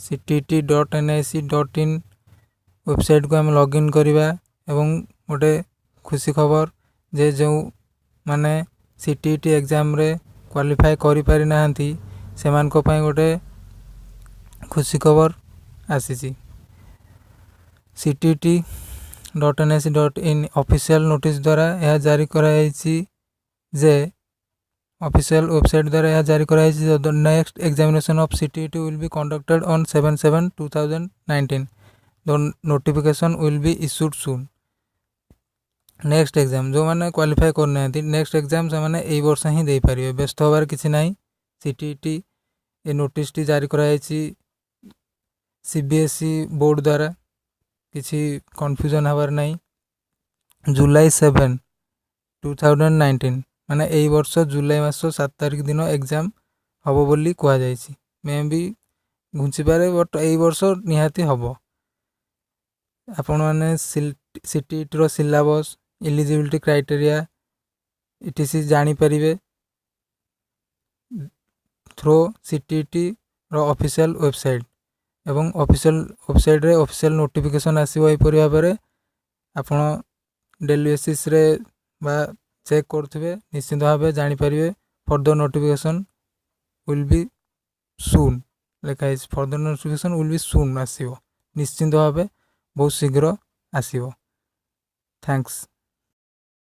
ctt.nic.in website को आम login करवा एवं गोटे खुशी खबर जे जो माने सीटीटी एग्जाम रे क्वालिफाई करि पारि नाहंती सेमान को पई गोटे खुशी खबर आसीची। ctt.nic.in ऑफिशियल नोटिस द्वारा यह जारी कराई जे ऑफिशियल वेबसाइट द्वारा यह जारी कराई the next examination of CTT will be conducted on 7/7/2019। The notification will be issued soon। Next exam जो मैंने क्वालिफाई करना नेक्स्ट एग्जाम से मैंने यही वर्ष ही दे पारे व्यस्त होबार किसी ना। सीटीटी ये नोटिस टी जारी कराई सीबीएसई बोर्ड द्वारा किसी कन्फ्यूजन हबार नहीं। जुलाई 7, 2019 माने यही वर्ष जुलाई मास 7 तारिख दिन एग्जाम हम बोली कहुई मे भी घुंची पारे बट यही वर्ष निहाती हम। आपण मैंने सीटीटी रो सिलेबस एलिजिबिलिटी क्राइटेरिया इटीसी जानी परिवे थ्रो सीटीटी रो ऑफिशियल वेबसाइट एवं ऑफिशियल वेबसाइट रे ऑफिशियल नोटिफिकेशन आसीबो एपरि भाबरे आपण डेली बेसिस रे बा चेक करथबे निश्चित भाबे जानी परिवे। Further notification will be soon लेखा is further notification will be soon आसीबो निश्चित भाबे बहुत शीघ्र आसीबो। थैंक्स।